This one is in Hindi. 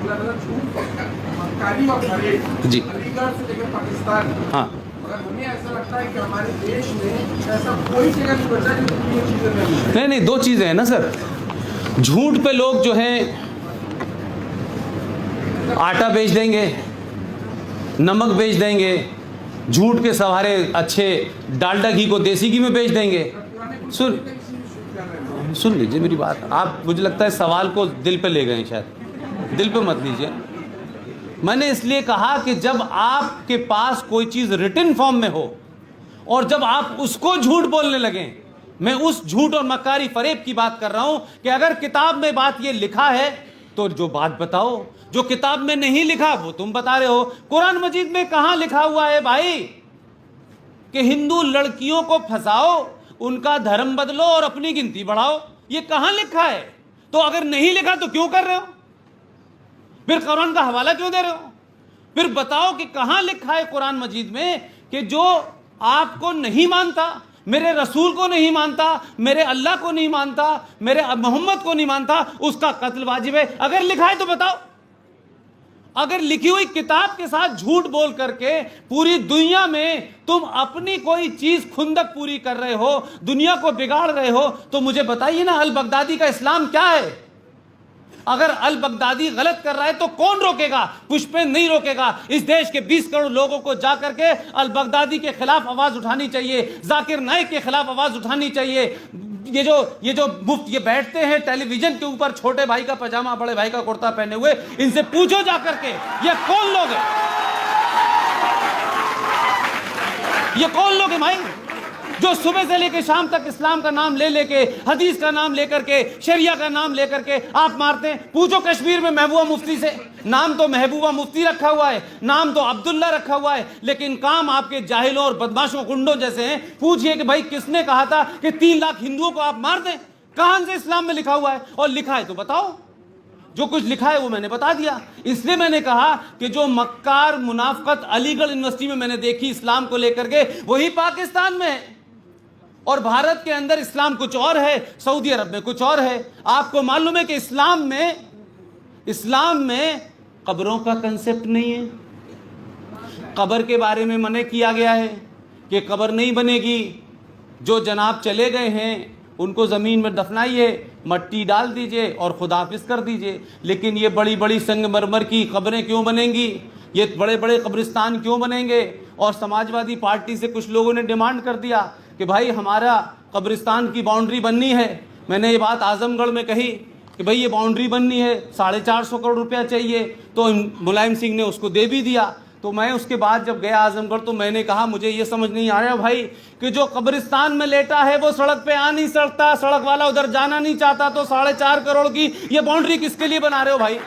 मक्कारी और परेड जी। अलीगढ़ से लेकर पाकिस्तान, हाँ, मगर हमें ऐसा लगता है कि हमारे देश में ऐसा कोई जगह नहीं बचा जिसमें ये चीजें नहीं हैं। नहीं नहीं, दो चीज़ें हैं ना सर। झूठ पे लोग जो हैं आटा बेच देंगे, नमक बेच देंगे, झूठ के सहारे अच्छे डालडा घी को देसी घी में बेच देंगे। सुन लीजिए मेरी बात। आप, मुझे लगता है सवाल को दिल पे ले गए हैं, शायद दिल पे मत लीजिए। मैंने इसलिए कहा कि जब आपके पास कोई चीज़ रिटन फॉर्म में हो और जब आप उसको झूठ बोलने लगें, मैं उस झूठ और मक्कारी फरेब की बात कर रहा हूं कि अगर किताब में बात ये लिखा है तो जो बात बताओ, जो किताब में नहीं लिखा वो तुम बता रहे हो। कुरान मजीद में कहां लिखा हुआ है भाई कि हिंदू लड़कियों को फंसाओ, उनका धर्म बदलो और अपनी गिनती बढ़ाओ? ये कहां लिखा है? तो अगर नहीं लिखा तो क्यों कर रहे हो? फिर कुरान का हवाला क्यों दे रहे हो? फिर बताओ कि कहां लिखा है कुरान मजीद में कि जो आपको नहीं मानता, मेरे रसूल को नहीं मानता, मेरे अल्लाह को नहीं मानता, मेरे मोहम्मद को नहीं मानता, उसका कत्ल वाजिब है? अगर लिखा है तो बताओ। अगर लिखी हुई किताब के साथ झूठ बोल करके पूरी दुनिया में तुम अपनी कोई चीज खुंदक पूरी कर रहे हो, दुनिया को बिगाड़ रहे हो, तो मुझे बताइए ना, अल बगदादी का इस्लाम क्या है? अगर अल बगदादी गलत कर रहा है तो कौन रोकेगा? पुष्पेंद्र नहीं रोकेगा। इस देश के 20 करोड़ लोगों को जाकर के अल बगदादी के खिलाफ आवाज उठानी चाहिए, जाकिर नाइक के खिलाफ आवाज उठानी चाहिए। ये जो मुफ्त ये बैठते हैं टेलीविजन के ऊपर, छोटे भाई का पजामा बड़े भाई का कुर्ता पहने हुए, इनसे पूछो जाकर के ये कौन लोग हैं? ये कौन लोग हैं भाई जो सुबह से लेकर शाम तक इस्लाम का नाम ले लेके, हदीस का नाम लेकर के, शरिया का नाम लेकर के आप मारते हैं? पूछो कश्मीर में महबूबा मुफ्ती से। नाम तो महबूबा मुफ्ती रखा हुआ है, नाम तो अब्दुल्ला रखा हुआ है, लेकिन काम आपके जाहिलों और बदमाशों गुंडों जैसे हैं। पूछिए कि भाई किसने कहा था कि 3 लाख हिंदुओं को आप मार दें? कहां से इस्लाम में लिखा हुआ है? और लिखा है तो बताओ। जो कुछ लिखा है वो मैंने बता दिया। इसलिए मैंने कहा कि जो मक्कार मुनाफकत अलीगढ़ यूनिवर्सिटी में मैंने देखी इस्लाम को लेकर के, वही पाकिस्तान में है। और भारत के अंदर इस्लाम कुछ और है, सऊदी अरब में कुछ और है। आपको मालूम है कि इस्लाम में कब्रों का कंसेप्ट नहीं है। कब्र के बारे में मना किया गया है कि कब्र नहीं बनेगी, जो जनाब चले गए हैं उनको ज़मीन में दफनाइए, मट्टी डाल दीजिए और खुदा हाफिज कर दीजिए। लेकिन ये बड़ी बड़ी संगमरमर की कब्रें क्यों बनेंगी? ये बड़े बड़े कब्रिस्तान क्यों बनेंगे? और समाजवादी पार्टी से कुछ लोगों ने डिमांड कर दिया कि भाई हमारा कब्रिस्तान की बाउंड्री बननी है। मैंने ये बात आजमगढ़ में कही कि भाई ये बाउंड्री बननी है, 450 करोड़ रुपया चाहिए। तो मुलायम सिंह ने उसको दे भी दिया। तो मैं उसके बाद जब गया आजमगढ़ तो मैंने कहा मुझे ये समझ नहीं आया भाई कि जो कब्रिस्तान में लेटा है वो सड़क पे आ नहीं सकता, सड़क वाला उधर जाना नहीं चाहता, तो 4.5 करोड़ की ये बाउंड्री किसके लिए बना रहे हो भाई?